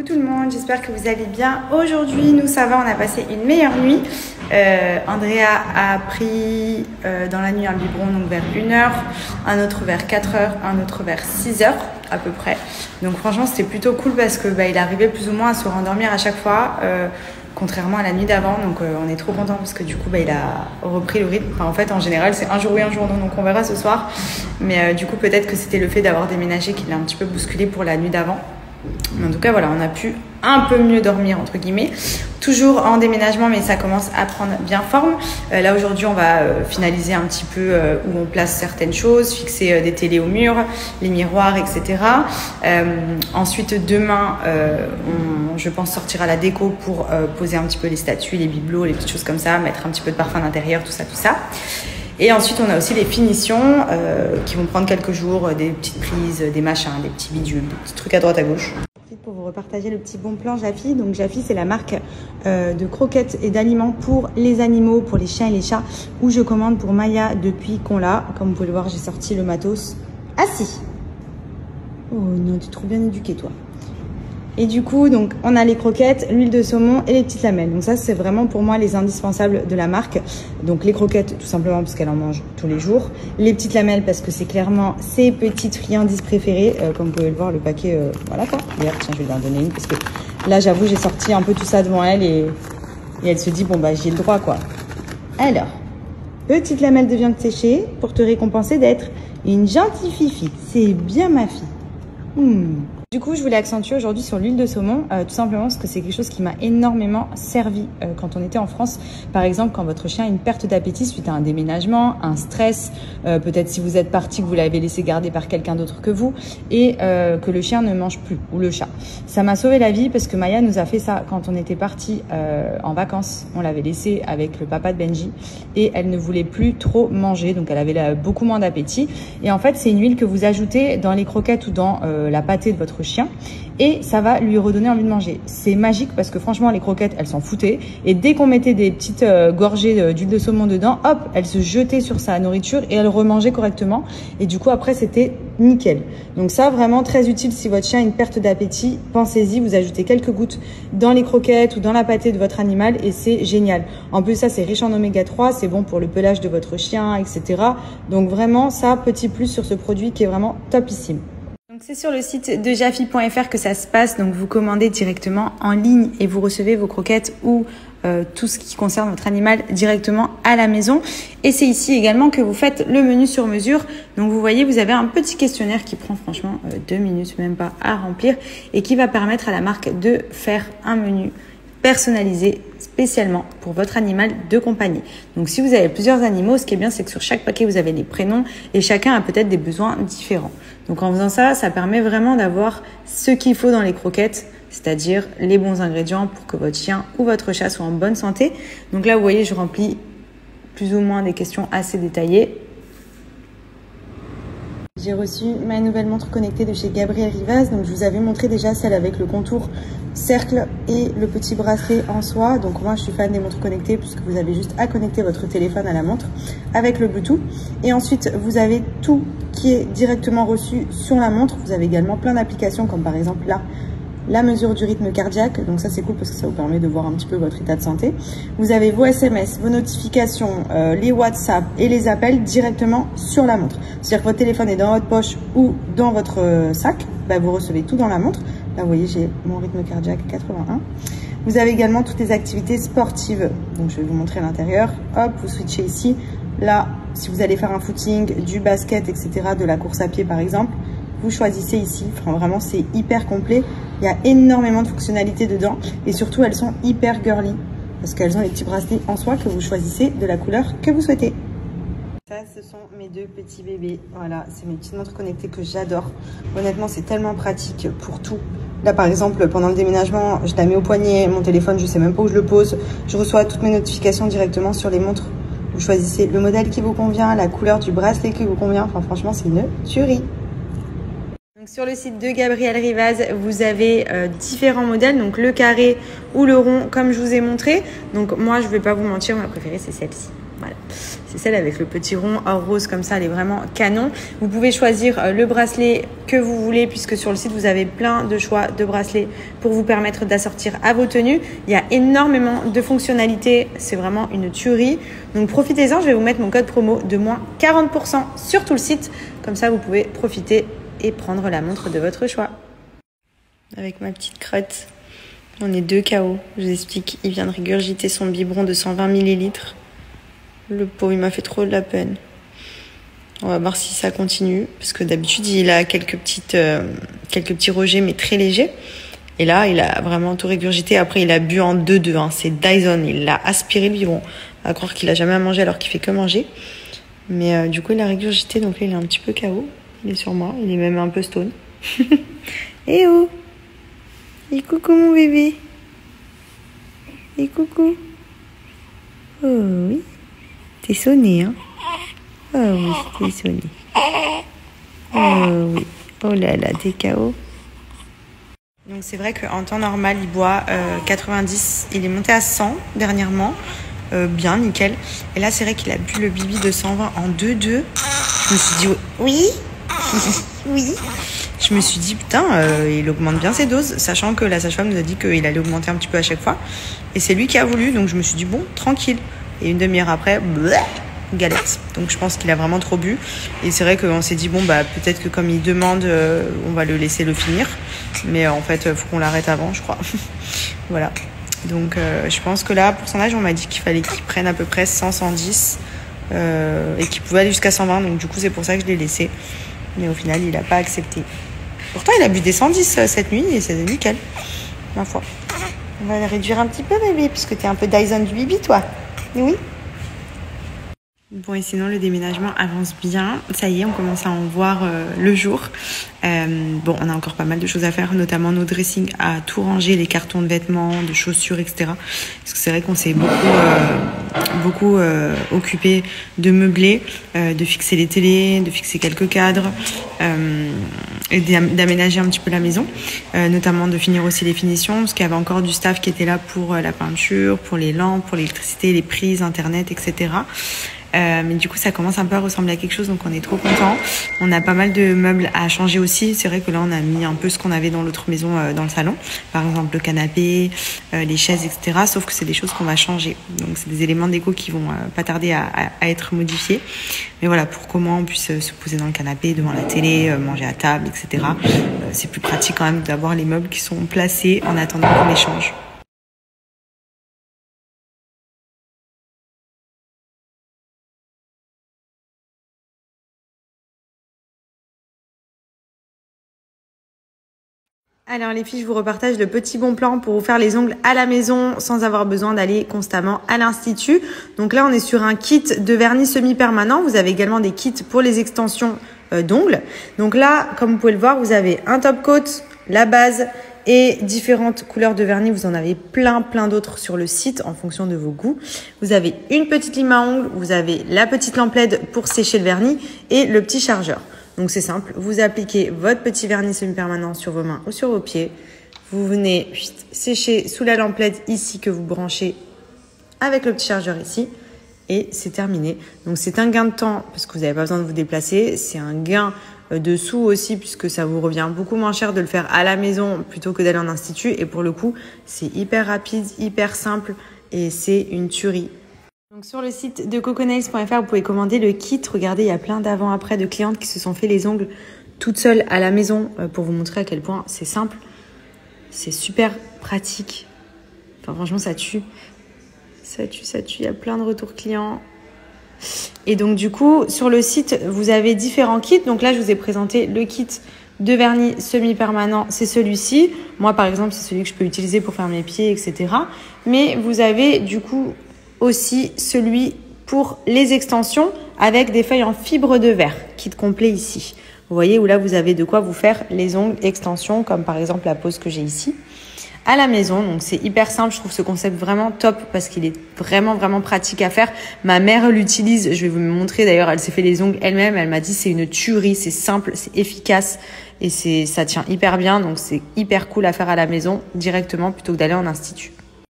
Coucou tout le monde, j'espère que vous allez bien. Aujourd'hui, nous ça va, on a passé une meilleure nuit. Andrea a pris dans la nuit un biberon donc vers 1h, un autre vers 4h, un autre vers 6h à peu près. Donc franchement, c'était plutôt cool parce que il arrivait plus ou moins à se rendormir à chaque fois. Contrairement à la nuit d'avant, donc on est trop content parce que du coup il a repris le rythme. Enfin, en fait en général c'est un jour oui un jour non, donc on verra ce soir, mais du coup peut-être que c'était le fait d'avoir déménagé qui l'a un petit peu bousculé pour la nuit d'avant. Mais en tout cas voilà, on a pu un peu mieux dormir entre guillemets, toujours en déménagement, mais ça commence à prendre bien forme. Là aujourd'hui on va finaliser un petit peu où on place certaines choses, fixer des télés au mur, les miroirs, etc. Ensuite demain je pense sortir à la déco pour poser un petit peu les statues, les bibelots, les petites choses comme ça, mettre un petit peu de parfum d'intérieur, tout ça. Et ensuite, on a aussi les finitions qui vont prendre quelques jours, des petites prises, des machins, des petits bidules, des petits trucs à droite à gauche. Pour vous repartager le petit bon plan Jaffy. Donc Jaffy, c'est la marque de croquettes et d'aliments pour les animaux, pour les chiens et les chats, où je commande pour Maya depuis qu'on l'a. Comme vous pouvez le voir, j'ai sorti le matos. Ah si. Oh non, tu es trop bien éduqué toi. Et du coup, donc, on a les croquettes, l'huile de saumon et les petites lamelles. Donc ça, c'est vraiment pour moi les indispensables de la marque. Donc les croquettes, tout simplement parce qu'elle en mange tous les jours. Les petites lamelles, parce que c'est clairement ses petites friandises préférées. Comme vous pouvez le voir, le paquet, voilà quoi. D'ailleurs, tiens, je vais lui en donner une parce que là, j'avoue, j'ai sorti un peu tout ça devant elle et elle se dit, bon, bah, j'ai le droit quoi. Alors, petite lamelle de viande séchée pour te récompenser d'être une gentille fifi. C'est bien ma fille. Du coup, je voulais accentuer aujourd'hui sur l'huile de saumon, tout simplement parce que c'est quelque chose qui m'a énormément servi quand on était en France. Par exemple, quand votre chien a une perte d'appétit suite à un déménagement, un stress, peut-être si vous êtes parti, que vous l'avez laissé garder par quelqu'un d'autre que vous, et que le chien ne mange plus, ou le chat. Ça m'a sauvé la vie parce que Maya nous a fait ça quand on était parti en vacances. On l'avait laissée avec le papa de Benji et elle ne voulait plus trop manger, donc elle avait beaucoup moins d'appétit. Et en fait, c'est une huile que vous ajoutez dans les croquettes ou dans la pâtée de votre chien et ça va lui redonner envie de manger. C'est magique parce que franchement les croquettes elles s'en foutaient et dès qu'on mettait des petites gorgées d'huile de saumon dedans, hop, elle se jetait sur sa nourriture et elle remangeait correctement et du coup après c'était nickel. Donc ça vraiment très utile si votre chien a une perte d'appétit, pensez-y, vous ajoutez quelques gouttes dans les croquettes ou dans la pâtée de votre animal et c'est génial. En plus ça c'est riche en oméga 3, c'est bon pour le pelage de votre chien, etc. Donc vraiment ça, petit plus sur ce produit qui est vraiment topissime. Donc c'est sur le site de jaffy.fr que ça se passe, donc vous commandez directement en ligne et vous recevez vos croquettes ou tout ce qui concerne votre animal directement à la maison. Et c'est ici également que vous faites le menu sur mesure. Donc vous voyez, vous avez un petit questionnaire qui prend franchement 2 minutes même pas à remplir et qui va permettre à la marque de faire un menu personnalisé spécialement pour votre animal de compagnie. Donc si vous avez plusieurs animaux, ce qui est bien, c'est que sur chaque paquet, vous avez des prénoms et chacun a peut-être des besoins différents. Donc en faisant ça, ça permet vraiment d'avoir ce qu'il faut dans les croquettes, c'est-à-dire les bons ingrédients pour que votre chien ou votre chat soit en bonne santé. Donc là, vous voyez, je remplis plus ou moins des questions assez détaillées. J'ai reçu ma nouvelle montre connectée de chez Gabriel Rivaz. Donc je vous avais montré déjà celle avec le contour cercle et le petit bracelet en soie. Donc moi je suis fan des montres connectées puisque vous avez juste à connecter votre téléphone à la montre avec le Bluetooth. Et ensuite vous avez tout qui est directement reçu sur la montre. Vous avez également plein d'applications comme par exemple là, la mesure du rythme cardiaque, donc ça c'est cool parce que ça vous permet de voir un petit peu votre état de santé. Vous avez vos SMS, vos notifications, les WhatsApp et les appels directement sur la montre. C'est-à-dire que votre téléphone est dans votre poche ou dans votre sac, vous recevez tout dans la montre. Là vous voyez, j'ai mon rythme cardiaque 81. Vous avez également toutes les activités sportives, donc je vais vous montrer à l'intérieur. Hop, vous switchez ici. Là, si vous allez faire un footing, du basket, etc., de la course à pied par exemple, vous choisissez ici. Enfin, vraiment c'est hyper complet. Il y a énormément de fonctionnalités dedans et surtout elles sont hyper girly parce qu'elles ont les petits bracelets en soie que vous choisissez de la couleur que vous souhaitez. Ça, ce sont mes deux petits bébés. Voilà, c'est mes petites montres connectées que j'adore. Honnêtement, c'est tellement pratique pour tout. Là, par exemple, pendant le déménagement, je la mets au poignet, mon téléphone, je sais même pas où je le pose. Je reçois toutes mes notifications directement sur les montres. Vous choisissez le modèle qui vous convient, la couleur du bracelet qui vous convient. Enfin, franchement, c'est une tuerie. Donc sur le site de Gabriel Rivaz, vous avez différents modèles, donc le carré ou le rond comme je vous ai montré. Donc moi je ne vais pas vous mentir, ma préférée c'est celle-ci. Voilà. C'est celle avec le petit rond or rose comme ça, elle est vraiment canon. Vous pouvez choisir le bracelet que vous voulez puisque sur le site, vous avez plein de choix de bracelets pour vous permettre d'assortir à vos tenues. Il y a énormément de fonctionnalités, c'est vraiment une tuerie. Donc profitez-en, je vais vous mettre mon code promo de moins 40% sur tout le site. Comme ça, vous pouvez profiter et prendre la montre de votre choix. Avec ma petite crotte, on est 2 KO. Je vous explique, il vient de régurgiter son biberon de 120 ml. Le pauvre, il m'a fait trop de la peine. On va voir si ça continue. Parce que d'habitude, il a quelques petits rejets, mais très légers. Et là, il a vraiment tout régurgité. Après, il a bu en 2-2. Hein. C'est Dyson. Il l'a aspiré le biberon. On va croire qu'il a jamais à manger alors qu'il fait que manger. Mais du coup, il a régurgité. Donc là, il est un petit peu KO. Il est sur moi. Il est même un peu stone. Eh oh! Et coucou mon bébé. Et coucou. Oh oui. T'es sonné, hein? Oh oui, t'es sonné. Oh oui. Oh là là, t'es KO. Donc c'est vrai qu'en temps normal, il boit 90. Il est monté à 100 dernièrement. Bien, nickel. Et là, c'est vrai qu'il a bu le bibi de 120 en 2-2. Je me suis dit, oui. Oui. Je me suis dit, putain, il augmente bien ses doses, sachant que la sage-femme nous a dit qu'il allait augmenter un petit peu à chaque fois. Et c'est lui qui a voulu, donc je me suis dit, bon, tranquille. Et une demi-heure après, galette. Donc je pense qu'il a vraiment trop bu. Et c'est vrai qu'on s'est dit, bon, bah peut-être que comme il demande, on va le laisser le finir. Mais en fait, il faut qu'on l'arrête avant, je crois. Voilà. Donc je pense que là, pour son âge, on m'a dit qu'il fallait qu'il prenne à peu près 100-110 et qu'il pouvait aller jusqu'à 120. Donc du coup, c'est pour ça que je l'ai laissé. Mais au final, il n'a pas accepté. Pourtant, il a bu des 110 cette nuit et c'est nickel, ma foi. On va le réduire un petit peu, bébé, puisque tu es un peu Dyson du bibi, toi. Oui. Bon, et sinon, le déménagement avance bien. Ça y est, on commence à en voir le jour. Bon, on a encore pas mal de choses à faire, notamment nos dressings, à tout ranger, les cartons de vêtements, de chaussures, etc. Parce que c'est vrai qu'on s'est beaucoup occupé de meubler, de fixer les télés, de fixer quelques cadres et d'aménager un petit peu la maison, notamment de finir aussi les finitions, parce qu'il y avait encore du staff qui était là pour la peinture, pour les lampes, pour l'électricité, les prises, internet, etc. Mais du coup, ça commence un peu à ressembler à quelque chose, donc on est trop contents. On a pas mal de meubles à changer aussi. C'est vrai que là, on a mis un peu ce qu'on avait dans l'autre maison dans le salon. Par exemple, le canapé, les chaises, etc. Sauf que c'est des choses qu'on va changer. Donc, c'est des éléments déco qui vont pas tarder à être modifiés. Mais voilà, pour comment on puisse se poser dans le canapé, devant la télé, manger à table, etc. C'est plus pratique quand même d'avoir les meubles qui sont placés en attendant qu'on les change. Alors les filles, je vous repartage le petit bon plan pour vous faire les ongles à la maison sans avoir besoin d'aller constamment à l'institut. Donc là, on est sur un kit de vernis semi-permanent. Vous avez également des kits pour les extensions d'ongles. Donc là, comme vous pouvez le voir, vous avez un top coat, la base et différentes couleurs de vernis. Vous en avez plein d'autres sur le site en fonction de vos goûts. Vous avez une petite lime à ongles, vous avez la petite lampe LED pour sécher le vernis et le petit chargeur. Donc c'est simple, vous appliquez votre petit vernis semi-permanent sur vos mains ou sur vos pieds. Vous venez sécher sous la lampe LED ici que vous branchez avec le petit chargeur ici. Et c'est terminé. Donc c'est un gain de temps parce que vous n'avez pas besoin de vous déplacer. C'est un gain de sous aussi puisque ça vous revient beaucoup moins cher de le faire à la maison plutôt que d'aller en institut. Et pour le coup, c'est hyper rapide, hyper simple et c'est une tuerie. Donc sur le site de coconails.fr, vous pouvez commander le kit. Regardez, il y a plein d'avant-après de clientes qui se sont fait les ongles toutes seules à la maison pour vous montrer à quel point c'est simple. C'est super pratique. Enfin franchement, ça tue. Ça tue. Il y a plein de retours clients. Et donc du coup, sur le site, vous avez différents kits. Donc là, je vous ai présenté le kit de vernis semi-permanent. C'est celui-ci. Moi, par exemple, c'est celui que je peux utiliser pour faire mes pieds, etc. Mais vous avez du coup aussi celui pour les extensions avec des feuilles en fibre de verre, kit complet ici. Vous voyez où là vous avez de quoi vous faire les ongles extensions comme par exemple la pose que j'ai ici à la maison. Donc c'est hyper simple, je trouve ce concept vraiment top parce qu'il est vraiment pratique à faire. Ma mère l'utilise, je vais vous montrer d'ailleurs, elle s'est fait les ongles elle-même, elle m'a dit c'est une tuerie, c'est simple, c'est efficace et ça tient hyper bien, donc c'est hyper cool à faire à la maison directement plutôt que d'aller en institut.